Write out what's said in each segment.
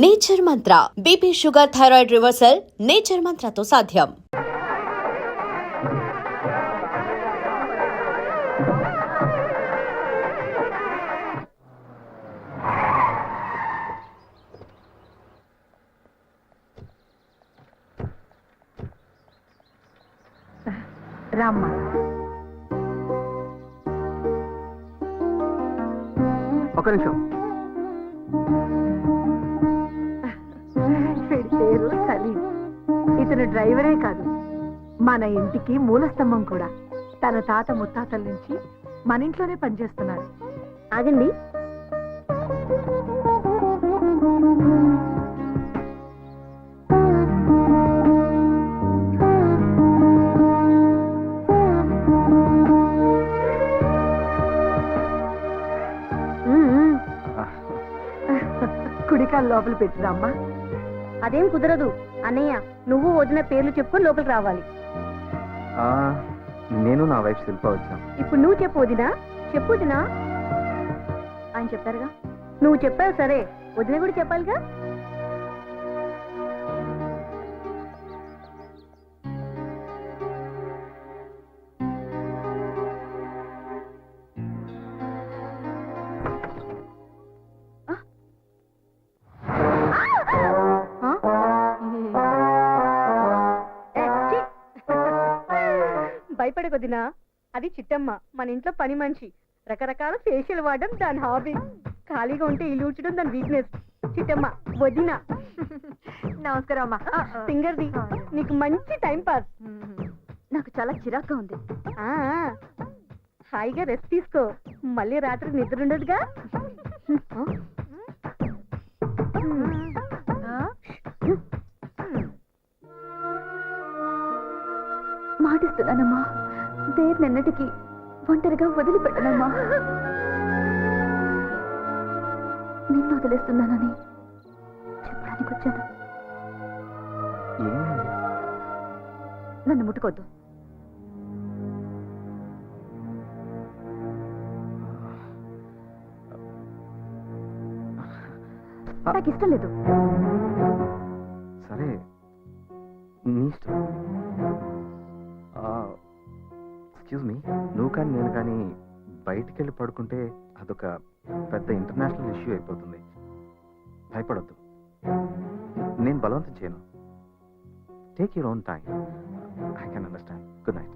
Nature Mantra BP sugar thyroid reversal Nature మంత్రతో సాధ్యం. రామ్మా, ఒక నిమిషం. వీడి పేరు సలీం. ఇతను డ్రైవరే కాదు, మన ఇంటికి మూలస్తంభం కూడా. తన తాత ముత్తాతల నుంచి మన ఇంట్లోనే పనిచేస్తున్నాడు. ఆగండి. కుడికాలు లోపల పెట్టిరామ్మా. అదేం కుదరదు అన్నయ్య, నువ్వు వదిన పేర్లు చెప్పుకొని లోపలికి రావాలి. నేను నా వైఫ్ శిల్ప వచ్చాం. ఇప్పుడు నువ్వు చెప్పు వదినా. చెప్పు వదినా. ఆయన చెప్పారుగా, నువ్వు చెప్పావు సరే, వదిన కూడా చెప్పాలిగా. భయపడకొదినా, అది చిట్టమ్మ, మన ఇంట్లో పని మనిషి. రకరకాల ఫేషియల్ వాడడం దాని హాబీ. ఖాళీగా ఉంటే ఇల్లు ఊడ్చడం దాని వీక్నెస్. చిట్టమ్మ వదిన. నమస్కారం అమ్మా. సింగర్ది, నీకు మంచి టైం పాస్. నాకు చాలా చిరాగ్గా ఉంది. హాయిగా రెస్ట్ తీసుకో, మళ్ళీ రాత్రి నిద్ర ఉండదుగా. మాటిస్తున్నానమ్మా, దేర్ నిన్నటికి ఒంటరిగా వదిలిపెట్టనమ్మా. నిన్ను వదిలేస్తున్నానని చెప్పడానికి వచ్చాను. నన్ను ముట్టుకోద్దు. నాకు ఇష్టం లేదు. సరే, నీ ఇష్టం. ఎక్స్క్యూజ్ మీ, నువ్వు కానీ నేను కానీ బయటికి వెళ్ళి పడుకుంటే అదొక పెద్ద ఇంటర్నేషనల్ ఇష్యూ అయిపోతుంది. భయపడొద్దు, నేను బలవంతం చేయను. Take your own time. I can understand. Good night.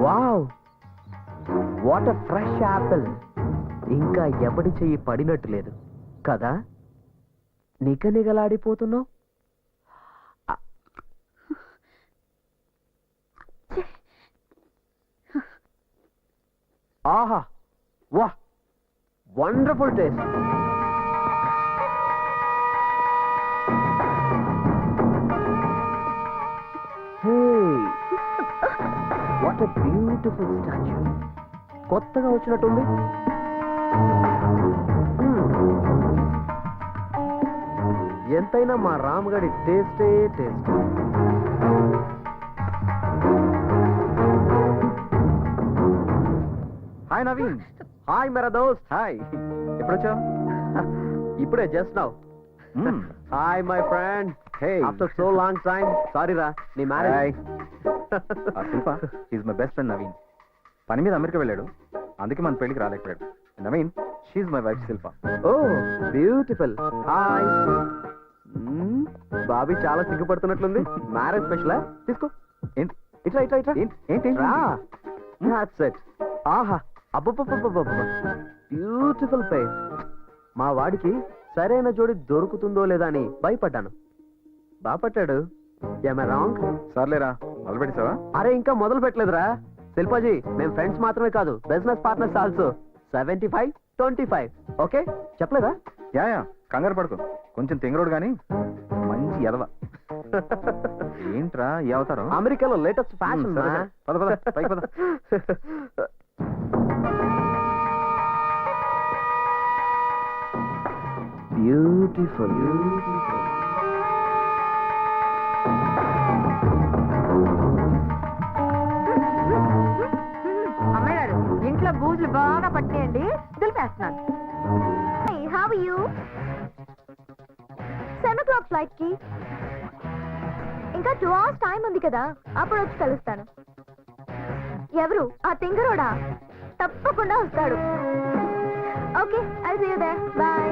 Wow, what a fresh apple. ఇంకా ఎవడి చెయ్యి పడినట్టు లేదు కదా. నిగనిగలాడిపోతున్నావు. ఆహా, వా, wonderful taste. What a beautiful statue. కొత్తగా వచ్చినట్టుంది. ఎంతైనా మా రామగడి టేస్టే టేస్ట్. హాయ్ నవీన్. హాయ్ మేరా దోస్త్. హాయ్, ఎప్పుడు వచ్చావు? ఇప్పుడే just now. Hi my friend. Hey, after so long time. Sorry రా, నీ marriage. Shilpa is my best friend Naveen. పని మీద అమెరికా వెళ్ళాడు, అందుకే మన పెళ్లికి రాలేకపోయాడు. Naveen, she is my wife Shilpa. Oh beautiful. Hi. Bobby చాలా సిగ్గుపడుతున్నట్లుంది. మ్యారేజ్ స్పెషలా? తీసుకో. ఏంటి ఇట్లా ఇట్లా ఇట్లా. ఏంటి? That's it. ఆహా, అబ్బబ్బబ్బబ్బబ్బ, బ్యూటిఫుల్ ఫేస్. మా వాడికి సరైన జోడి దొరుకుతుందో లేదా అని భయపడ్డాను. బాపట్టాడు. ఏమై రాంగ్? సర్లేరా, మొదలు పెట్టేసావా? అరే, ఇంకా మొదలు పెట్టలేదురా. శిల్పాజీ, మేము ఫ్రెండ్స్ మాత్రమే కాదు, బిజినెస్ పార్ట్నర్స్ ఆల్సో. 75-25. ఓకే, చెప్పలేదా? యా, కంగారు పడుకో. కొంచెం తెంగరోడు కానీ మంచి ఎదవ. ఏంట్రా ఏ అవతారం? అమెరికాలో లేటెస్ట్ ఫ్యాషన్. సరే, సరే. పద పద పైకి పద. బ్యూటిఫుల్. అమ్మాయి గారు ఇంట్లో బూజులు బాగా పట్టినాయండి, దులిపేస్తున్నాను. How are you? 7 o'clock flight కి ఇంకా 2 hours టైం ఉంది కదా, అప్పుడు వచ్చి కలుస్తాను. ఎవరు ఆ తింగరోడా? తప్పకుండా వస్తాడు. Okay, I see you there. Bye.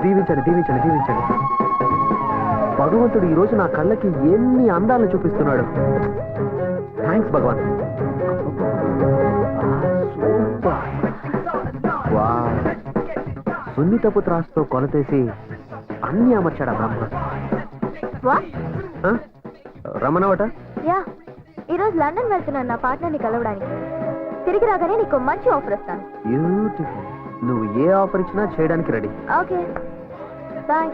దీవించండి, దీవించండి, దీవించండి. భగవంతుడు ఈ రోజు నా కళ్ళకి ఎన్ని అందాలను చూపిస్తున్నాడు. థ్యాంక్స్ భగవాన్. వావ్. సున్నితపు త్రాసుతో కొలతేసి అన్ని అమర్చాడా బ్రహ్మ. వాట్? ఆ? రమణవట? యా, ఈరోజు లండన్ వెళ్తున్నాను నా పార్ట్నర్ని కలవడానికి. తిరిగి రాగానే నీకు మంచి ఆఫర్ ఇస్తాను. బ్యూటిఫుల్. నువ్వు ఏ ఆఫర్ ఇచ్చినా చేయడానికి రెడీ. Okay, bye.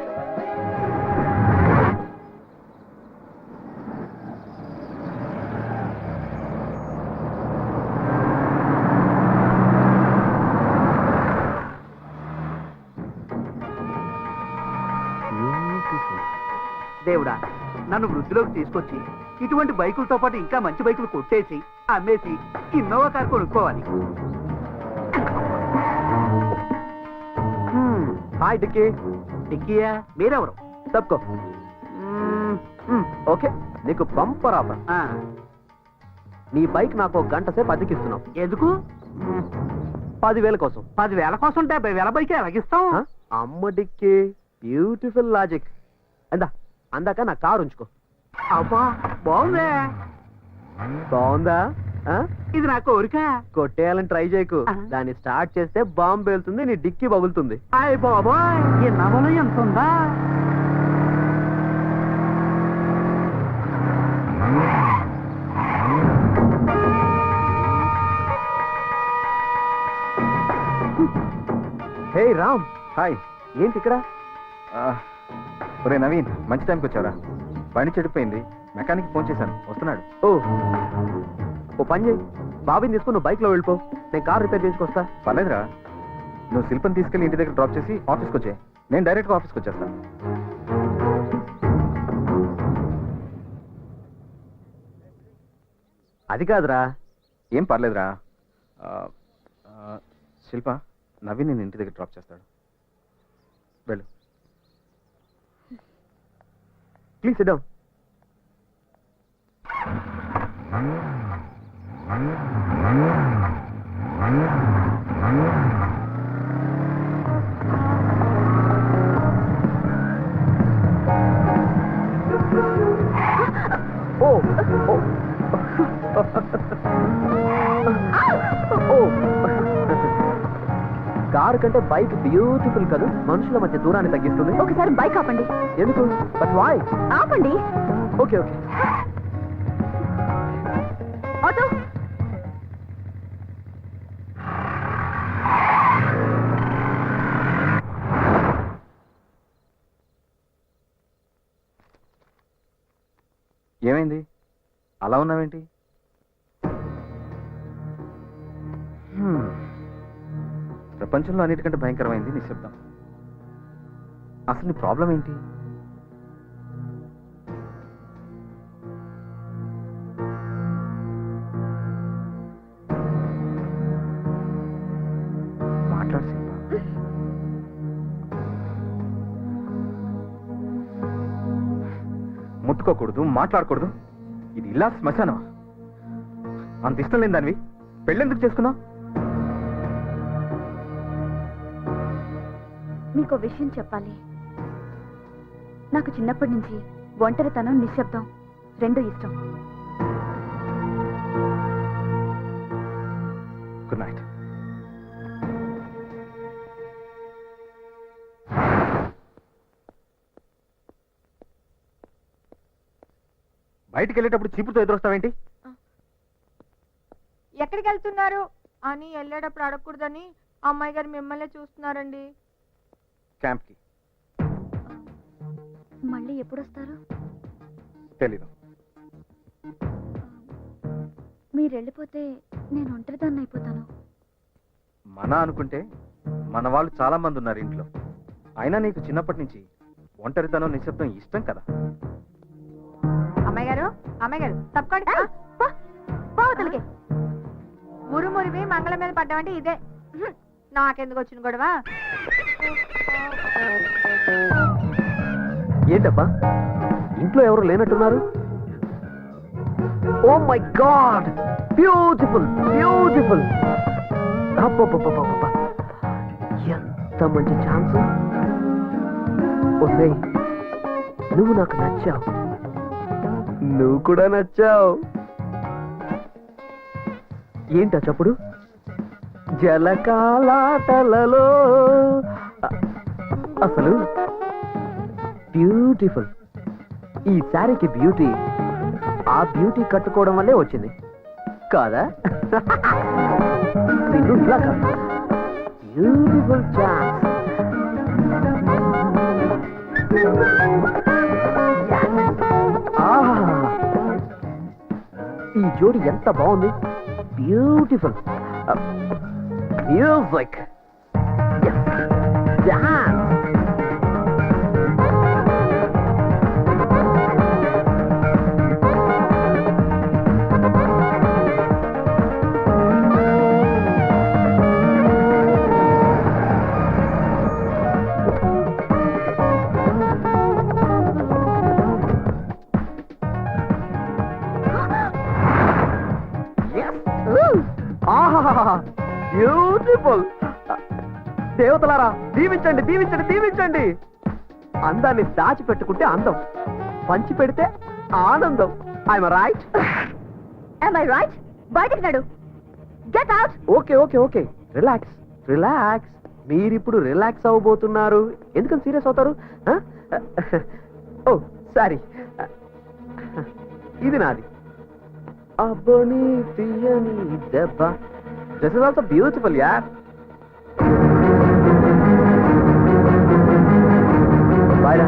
దేవుడా, నన్ను వృద్ధిలోకి తీసుకొచ్చి ఇటువంటి బైకులతో పాటు ఇంకా మంచి బైకులు కొట్టేసి అమ్మేసి ఇన్నోవా కార్ కొనుక్కోవాలి. హాయ్ డిక్కీ. డిక్కీయా? మీరెవరు? తప్పుకో. ఓకే, నీకు బంపర్ ఆఫర్. ఆ, నీ బైక్ నాకు 1 గంట సేపు అద్దెకిస్తున్నావు. ఎందుకు? 10,000 కోసం. 10,000 కోసం 70,000 బైక్ ఎలాగిస్తాం? ఆ? అమ్మ డిక్కీ, బ్యూటిఫుల్ లాజిక్. అందాక నా కారు ఉంచుకో. అబ్బా, బాగుందే. బాగుందా? ఆ? ఇది నా కోరిక. కొట్టేయాలని ట్రై చేయకు. దాన్ని స్టార్ట్ చేస్తే బాంబు పేలుతుంది, నీ డిక్కీ పగులుతుంది. అయ్య బాబోయ్, ఈ నవల ఎంత ఉందా? హే రామ్. హాయ్. ఏంటి ఇక్కడ? ఒరే నవీన్, మంచి టైంకి వచ్చావరా. బండి చెడిపోయింది, మెకానిక్ ఫోన్ చేశాను, వస్తున్నాడు. ఓ పని చేయి, బాబీని తీసుకుని నువ్వు బైక్లో వెళ్ళిపో, నేను కార్ రిపేర్ చేసుకొస్తా. పర్లేదురా, నువ్వు శిల్పని తీసుకెళ్ళి ఇంటి దగ్గర డ్రాప్ చేసి ఆఫీస్కి వచ్చే, నేను డైరెక్ట్గా ఆఫీస్కి వచ్చేస్తాను. అది కాదురా. ఏం పర్లేదురా. శిల్ప, నవీన్ నేను ఇంటి దగ్గర డ్రాప్ చేస్తాడు, వెళ్ళు. Please sit down. కారు కంటే బైక్ బ్యూటిఫుల్ కదా, మనుషుల మధ్య దూరాన్ని తగ్గిస్తుంది. ఒకసారి బైక్ ఆపండి. ఎందుకు? But why? ఆపండి. Okay okay. ఆటో. ఏమైంది అలా ఉన్నావేంటి? ప్రపంచంలో అన్నిటికంటే భయంకరమైంది నిశ్శబ్దం. అసలు నీ ప్రాబ్లం ఏంటి? మాట్లాడు శిల్ప. ముట్టుకోకూడదు, మాట్లాడకూడదు. ఇది ఇలా శ్మశానమా? అంత ఇష్టం లేని దానివి పెళ్ళెందుకు చేసుకున్నావు? మీకు విషయం చెప్పాలి. నాకు చిన్నప్పటి నుంచి ఒంటరితనం, నిశ్శబ్దం రెండు ఇష్టం. Good night. బయటికి వెళ్ళేటప్పుడు చీపుతో ఎదురొస్తావేంటి? ఎక్కడికి వెళ్తున్నారు అని వెళ్ళేటప్పుడు అడగకూడదని అమ్మాయి గారు మిమ్మల్ని చూస్తున్నారండి. క్యాంప్కి. మళ్ళీ ఎప్పుడు వస్తారు? తెలీదు. మీరు వెళ్ళిపోతే నేను ఒంటరిదాన్ని అయిపోతాను. మన అనుకుంటే మన వాళ్ళు చాలా మంది ఉన్నారు ఇంట్లో. అయినా నీకు చిన్నప్పటి నుంచి ఒంటరితనం, నిశ్శబ్దం ఇష్టం కదా. అమ్మాయి గారు తప్పకుండా పోవతలకి. మురుమురివి మంగళం మీద పడ్డామంటే ఇదే. నాకెందుకు వచ్చిన గొడవ? ఏంటబ్బా ఇంట్లో ఎవరు లేనట్టున్నారు? Oh my God, beautiful beautiful. ఎంత మంచి ఛాన్స్. ఒసేయ్, నువ్వు నాకు నచ్చావు, నువ్వు కూడా నచ్చావు. ఏంటా చప్పుడు? జలకాలాటలలో. అసలు బ్యూటిఫుల్. ఈ శారీకి బ్యూటీ ఆ బ్యూటీ కట్టుకోవడం వల్లే వచ్చింది కాదా? నిన్ను ఇలా కాదు. Beautiful chance. ఈ జోడి ఎంత బాగుంది. Beautiful music. డాన్స్. బ్యూటిఫుల్. దేవతలారా దీవించండి, దీవించండి, దీవించండి. అందాన్ని దాచిపెట్టుకుంటే అందం, పంచి పెడితే ఆనందం. I'm right? Am I right? బయటికి నడు. Get out. Okay okay okay, relax relax. మీరిప్పుడు రిలాక్స్ అవ్వబోతున్నారు. ఎందుకని సీరియస్ అవుతారు? ఓ సారీ, ఇది నాది. అబ్బని తీయని దెబ్బ. దిస్ ఇస్ ఆల్సో బ్యూటిఫుల్ యార్. బాయ్రా.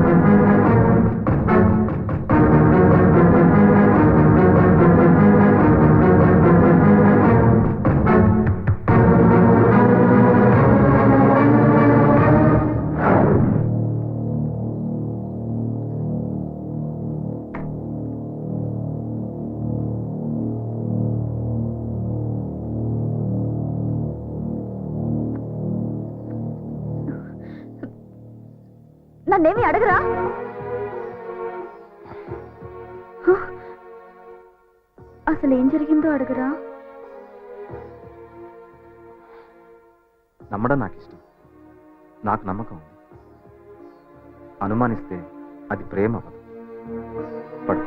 నన్నేమి అడగరా? అసలు ఏం జరిగిందో అడగరా? నమ్మడం నాకు ఇష్టం, నాకు నమ్మకం ఉంది. అనుమానిస్తే అది ప్రేమ అవ్వదు. పడు.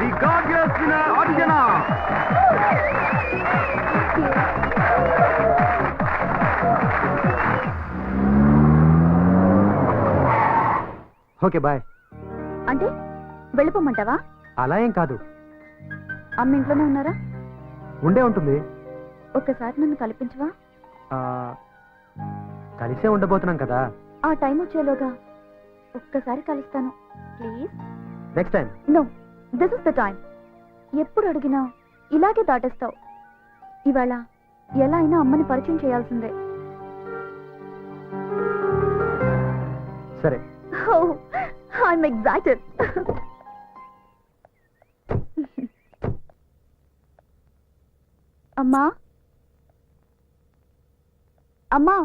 The gorgeous winner, Arjuna. Okay boy. అంటే వెళ్ళిపోమంటావా? అలా ఏం కాదు, అమ్మ ఇంట్లోనే ఉన్నారా? ఉండే ఉంటుంది. ఒక్కసారి నన్ను కల్పించవా? ఆ, కలిసే ఉండబోతున్నాం కదా. ఆ టైం వచ్చేలోగా ఒక్కసారి కలుస్తాను please. Next time. No, this is the time. ఎప్పుడు అడిగినా ఇలాగే దాటేస్తావు. ఇవాళ ఎలా అయినా అమ్మని పరిచయం చేయాల్సిందే. సరే. I'm excited. అమ్మా, అమ్మా.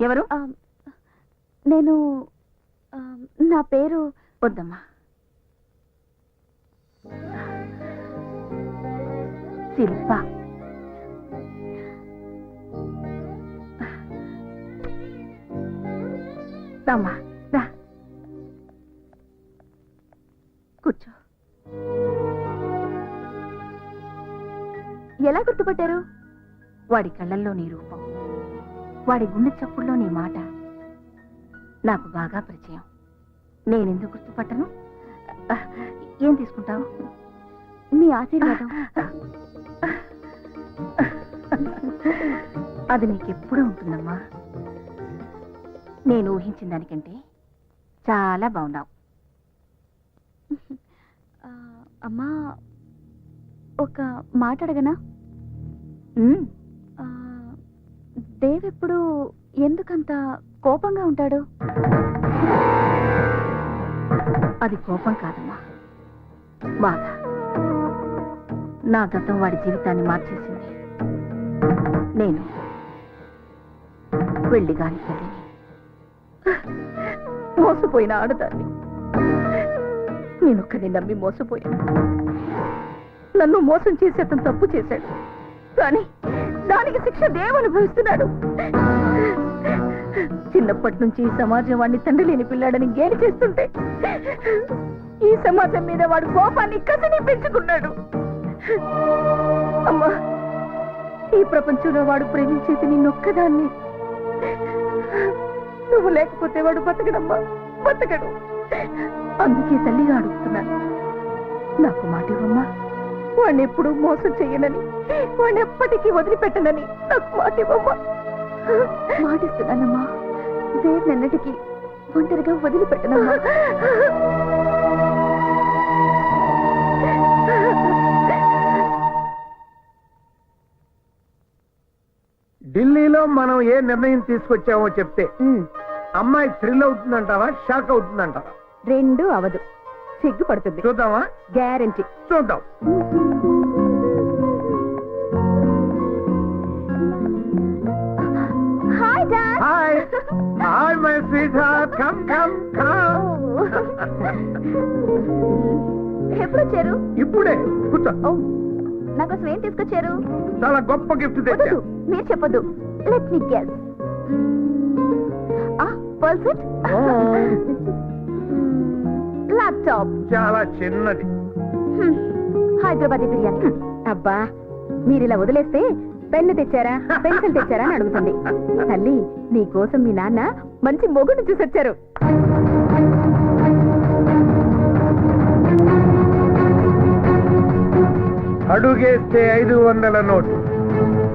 ఎవరు? నేను నా పేరు వద్దమ్మా. శిల్ప. రామ్మా, రా. కూర్చో. ఎలా గుర్తుపట్టారు? వాడి కళ్ళల్లో నీ రూపం, వాడి గుండె చప్పుల్లో నీ మాట నాకు బాగా పరిచయం. నేనెందుకు గుర్తుపట్టను? ఏం తీసుకుంటావు? మీ ఆశీర్వాదం. అది నీకెప్పుడూ ఉంటుందమ్మా. నేను ఊహించిన దానికంటే చాలా బాగున్నావు. అమ్మా, ఒక మాట అడగనా? దేవ్ ఎప్పుడు ఎందుకంత కోపంగా ఉంటాడు? అది కోపం కాదమ్మా, బాధ. నా గతం వాడి జీవితాన్ని మార్చేసింది. నేను వెళ్ళిగాని తల్లిని, మోసపోయిన ఆడదాన్ని. నేనొక్కడిని నమ్మి మోసపోయాను. నన్ను మోసం చేసి అతను తప్పు చేశాడు, కానీ దానికి శిక్ష దేవ్ అనుభవిస్తున్నాడు. చిన్నప్పటి నుంచి ఈ సమాజం వాడిని తండ్రి లేని పిల్లాడని గేలి చేస్తుంటే ఈ సమాజం మీద వాడు కోపాన్ని కసిని పెంచుకున్నాడు. అమ్మా, ఈ ప్రపంచంలో వాడు ప్రేమించేది నిన్నొక్కదాన్ని. నువ్వు లేకపోతే వాడు బతకడమ్మా, బతకడు. అందుకే తల్లిగా అడుగుతున్నాను, నాకు మాట ఇవ్వమ్మా. వాడిని ఎప్పుడూ మోసం చెయ్యనని, వాడిని ఎప్పటికీ వదిలిపెట్టనని నాకు మాట ఇవ్వమ్మా. మాటిస్తున్నానమ్మా, దేవ్ నన్నటికి ఒంటరిగా వదిలిపెట్టనమ్మా. ఢిల్లీలో మనం ఏ నిర్ణయం తీసుకొచ్చామో చెప్తే అమ్మాయి థ్రిల్ అవుతుందంటావా, షాక్ అవుతుందంటావా? రెండు అవదు, సిగ్గుపడుతుంది. చూద్దామా? గ్యారంటీ. చూద్దాం. Hi dad. Hi hi my sweet heart, come come come. ఎప్పుడు వచ్చారు? ఇప్పుడే కూర్చో. నాకోసం ఏం తీసుకొచ్చారు? చాలా గొప్ప గిఫ్ట్ తెచ్చా. వద్దు, మీరు చెప్పొద్దు. Let me guess. Pulsar, laptop, చాలా చిన్నది. హైదరాబాదీ బిర్యానీ. అబ్బా, మీరిలా వదిలేస్తే పెన్ను తెచ్చారా, పెన్సిల్ తెచ్చారా అని అడుగుతుంది. తల్లి, నీ కోసం మీ నాన్న మంచి మొగుడు చూసొచ్చారు. అడుగేస్తే 500 నోటు,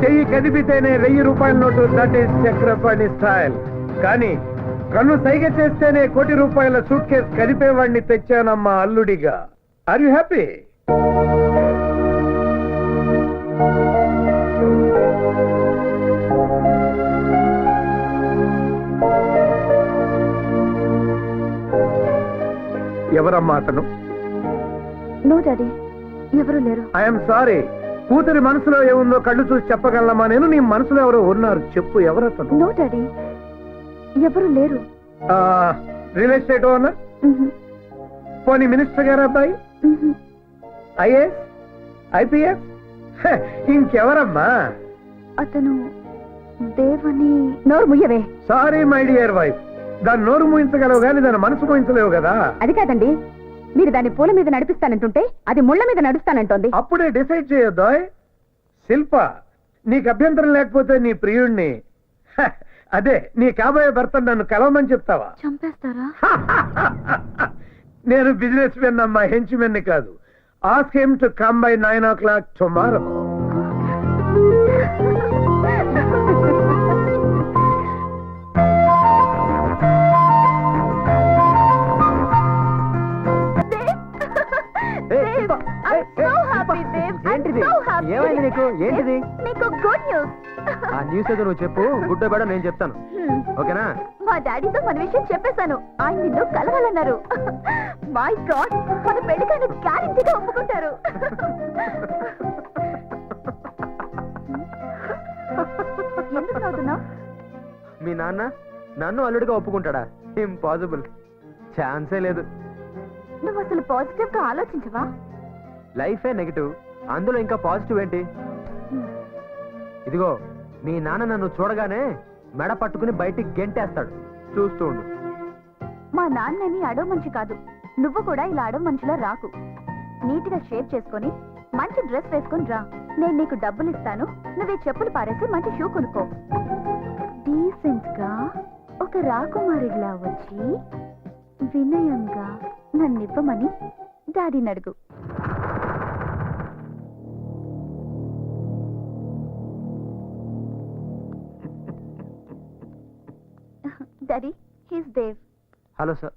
చెయ్యి కదిపితేనే 1000 రూపాయల note. That is Chakrapani style. కానీ కన్ను సైగ చేస్తేనే 1 కోటి రూపాయల సూట్ కేసు కదిపేవాడిని తెచ్చానమ్మా అల్లుడిగా. Are you happy? ఎవరమ్మా అతను? నో డాడీ, ఎవరు లేరు. I'm sorry. కూతురి మనసులో ఏముందో కళ్ళు చూసి చెప్పగలమా? నేను నీ మనసులో ఎవరో ఉన్నారు, చెప్పు ఎవరతను? నో డాడీ, ఎవరు లేరు. Real estate owner? పోనీ మినిస్టర్ గారు అబ్బాయి? IAS, IPS? ఇంకెవరమ్మా? అతను దేవని. నోరు ముయ్యవే. సారీ మై డియర్ వైఫ్, దాని నోరు మూయించగలవు కానీ దాని మనసు మూయించలేవు కదా. అది కాదండి, మీరు దాన్ని పూల మీద నడిపిస్తానంటుంటే అది ముళ్ళ మీద నడుస్తానంటోంది. అప్పుడే డిసైడ్ చేయొద్దు. శిల్ప, నీకు అభ్యంతరం లేకపోతే నీ ప్రియుణ్ణి, అదే నీ కాబోయే భర్త నన్ను కలవమని చెప్తావా? చంపేస్తారా? నేను బిజినెస్ మెన్ అమ్మా, హెంచ్ మెన్ కాదు. Ask him to come by 9 o'clock tomorrow. ఏమైంది నీకు? ఏంటిది? నీకు గుడ్ న్యూస్. ఆ న్యూస్ ఏదో నువ్వు చెప్పు, గుడ్ బేడ నేను చెప్తాను. ఓకేనా? మా డాడీతో మన విషయం చెప్పేశాను. ఆయన నిన్ను కలవాలన్నారు. మై గాడ్, మన పెళ్లికైనా గ్యారెంటీగా ఒప్పుకుంటారు. ఎందుకు నవ్వుతున్నావు? మీ నాన్న నన్ను అల్లుడిగా ఒప్పుకుంటాడా? ఇంపాసిబుల్, ఛాన్సే లేదు. నువ్వు అసలు పాజిటివ్ గా ఆలోచించవా? లైఫే నెగిటివ్, అందులో ఇంకా పాజిటివ్ ఏంటి? ఇదిగో, మీ నాన్న నన్ను చూడగానే మెడ పట్టుకుని బయటికి గెంటేస్తాడు, చూస్తూ ఉండు. మా నాన్నని అడవ మనిషి కాదు, నువ్వు కూడా ఇలా అడవ మనిషిలా రాకు. నీట్ గా షేప్ చేసుకొని మంచి డ్రెస్ వేసుకొని రా. నేను నీకు డబ్బులు ఇస్తాను, నువ్వే చెప్పులు పారేసి మంచి షూ కొనుక్కో. డీసెంట్ గా ఒక రాకుమారిలా వచ్చి వినయంగా నన్నివ్వమని డాడీని అడుగు. Daddy, he's Dev. Hello sir.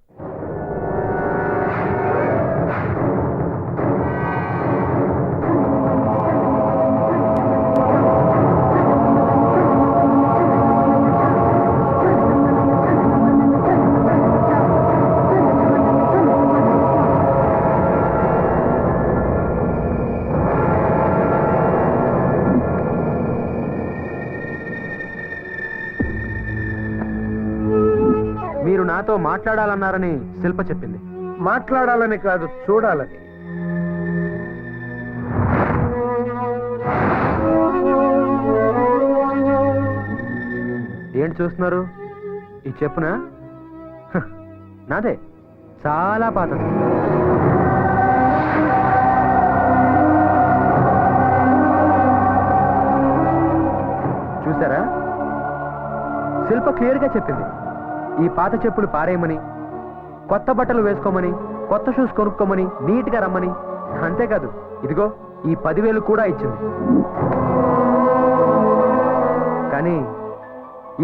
మీరు నాతో మాట్లాడాలన్నారని శిల్ప చెప్పింది. మాట్లాడాలని కాదు, చూడాలని. ఏంటి చూస్తున్నారు? ఈ చెప్పునా? నాదే, చాలా పాతది. చూసారా? శిల్ప క్లియర్ గా చెప్పింది, ఈ పాత చెప్పులు పారేయమని, కొత్త బట్టలు వేసుకోమని, కొత్త షూస్ కొనుక్కోమని, నీట్ గా రమ్మని. అంతేకాదు, ఇదిగో ఈ 10,000 కూడా ఇచ్చింది. కానీ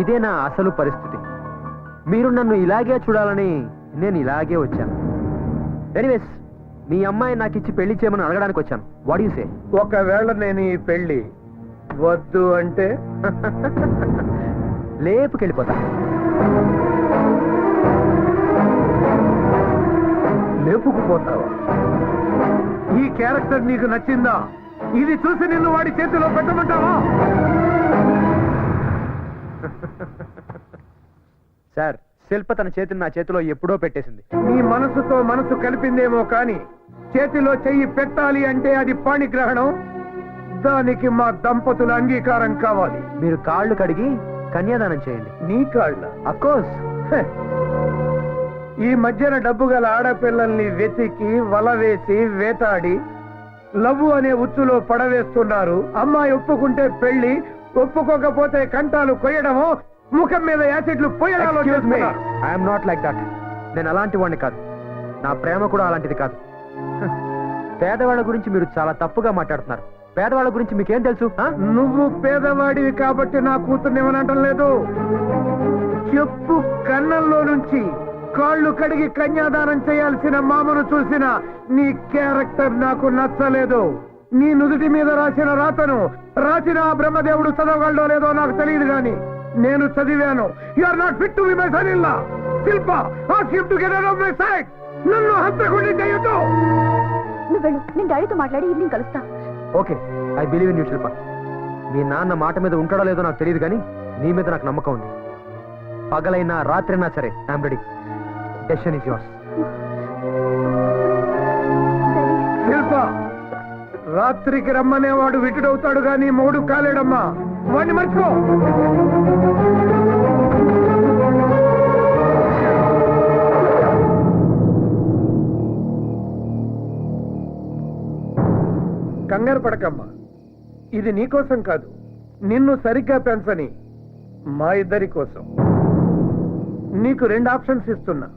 ఇదే నా అసలు పరిస్థితి. మీరు నన్ను ఇలాగే చూడాలని నేను ఇలాగే వచ్చాను. ఎనీవేస్, మీ అమ్మాయి నాకు ఇచ్చి పెళ్లి చేయమని అడగడానికి వచ్చాను. What you say? ఒకవేళ నేను ఈ పెళ్లి వద్దు అంటే లేపుకెళ్ళిపోతా. లేపుకుపోతావా? ఈ క్యారెక్టర్ నీకు నచ్చిందా? ఇది చూసి నిన్ను వాడి చేతిలో పెట్టమంటావా? సార్, శిల్ప తన చేతిని నా చేతిలో ఎప్పుడో పెట్టేసింది. నీ మనసుతో మనసు కలిపిందేమో కాని చేతిలో చెయ్యి పెట్టాలి అంటే అది పాణిగ్రహణం. దానికి మా దంపతుల అంగీకారం కావాలి. మీరు కాళ్ళు కడిగి కన్యాదానం చేయండి. నీ కాళ్ళ? అఫ్కోర్స్. ఈ మధ్యన డబ్బు గల ఆడపిల్లల్ని వెతికి వల వేసి వేటాడి లవ్వు అనే ఉచ్చులో పడవేస్తున్నారు. అమ్మాయి ఒప్పుకుంటే పెళ్లి, ఒప్పుకోకపోతే కంటాలు కొయ్యడమో, ముఖం మీద యాసిడ్లు పోయడాలో చేస్తున్నారు. I'm not like that. నేను అలాంటి వాడిని కాదు. నా ప్రేమ కూడా అలాంటిది కాదు. పేదవాళ్ళ గురించి మీరు చాలా తప్పుగా మాట్లాడుతున్నారు. పేదవాళ్ళ గురించి మీకేం తెలుసు? ఆ? నువ్వు పేదవాడివి కాబట్టి నా కూతుర్ని ఏమనటం లేదు. చెప్పు కన్నంలో నుంచి కాళ్ళు కడిగి కన్యాదానం చేయాల్సిన మామను చూసిన నీ క్యారెక్టర్ నాకు నచ్చలేదు. నీ నుదుటి మీద రాసిన రాతను రాసిన ఆ బ్రహ్మదేవుడు చదవగలడో లేదో నాకు తెలియదు గాని నేను చదివాను. You are not fit to be my son in law. Shilpa, ask him to get out of my sight. నన్ను హంతకుడిని చేయొద్దు. నువ్వు వెళ్ళు, నేను డాడీతో మాట్లాడి ఈవినింగ్ కలుస్తా. Okay, I believe in you Shilpa. మీ నాన్న మాట మీద ఉంటాడో లేదో నాకు తెలియదు కానీ నీ మీద నాకు నమ్మకం ఉంది. పగలైనా రాత్రైనా సరే I'm ready. Decision is yours. Shilpa, రాత్రికి రమ్మనేవాడు విటుడవుతాడు గాని మొగుడు కాలేడమ్మా. వాడిని మర్చిపో. కంగారు పడకమ్మా. ఇది నీకోసం కాదు, నిన్ను సరిగ్గా పెంచని మా ఇద్దరి కోసం. నీకు 2 ఆప్షన్స్ ఇస్తున్నా.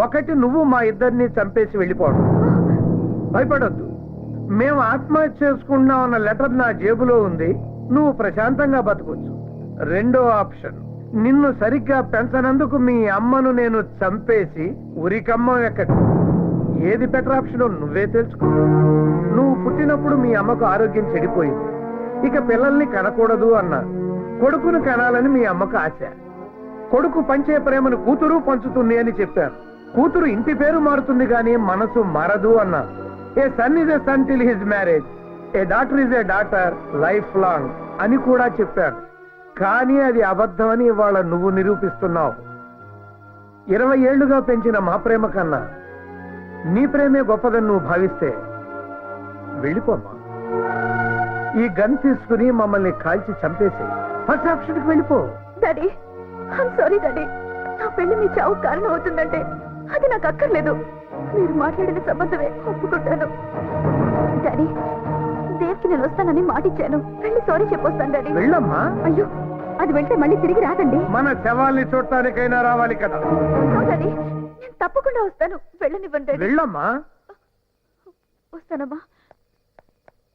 ఒకటి, నువ్వు మా ఇద్దరిని చంపేసి వెళ్ళిపోవడం. భయపడొద్దు, మేము ఆత్మహత్య చేసుకుంటున్నాం అన్న లెటర్ నా జేబులో ఉంది. నువ్వు ప్రశాంతంగా బతకొచ్చు. 2వ ఆప్షన్, నిన్ను సరిగ్గా పెంచనందుకు మీ అమ్మను నేను చంపేసి ఉరికమ్మ ఎక్కడు. ఏది బెటర్ ఆప్షనో నువ్వే తెలుసుకో. నువ్వు పుట్టినప్పుడు మీ అమ్మకు ఆరోగ్యం చెడిపోయింది. ఇక పిల్లల్ని కనకూడదు అన్నారు. కొడుకును కనాలని మీ అమ్మకు ఆశ. కొడుకు పంచే ప్రేమను కూతురు పంచుతుంది అని చెప్పారు. కూతురు ఇంటి పేరు మారుతుంది గాని మనసు మారదు అన్నారు. A son is a son till his marriage, a daughter is a daughter life long అని కూడా చెప్పారు. కానీ అది అబద్ధమని ఇవాళ నువ్వు నిరూపిస్తున్నావు. 20 ఏళ్లుగా పెంచిన మా ప్రేమ కన్నా నీ ప్రేమే గొప్పదని నువ్వు భావిస్తే వెళ్ళిపోమ్మా. ఈ గన్ తీసుకుని మమ్మల్ని కాల్చి చంపేసి ఫస్ట్ ఆప్షన్కి వెళ్ళిపో. Daddy, I'm sorry daddy. నా పెళ్లి మీ చావు కారణం అవుతుందంటే అది నాకు అక్కర్లేదు. మీరు మాట్లాడిన సంబంధమే ఒప్పుకుంటాను. డాడీ, దేవ్కి నేను వస్తానని మాటిచ్చాను. వెళ్ళి సారీ చెప్పొస్తాను డాడీ. వెళ్ళమ్మా. అయ్యో, అది వెళ్తే మళ్ళీ తిరిగి రాదండి. మన శవాల్ని చూడటానికైనా రావాలి కదా. డాడీ, నేను తప్పకుండా వస్తాను. వెళ్ళనివ్వండి డాడీ. వెళ్ళమ్మా. వస్తానమ్మా.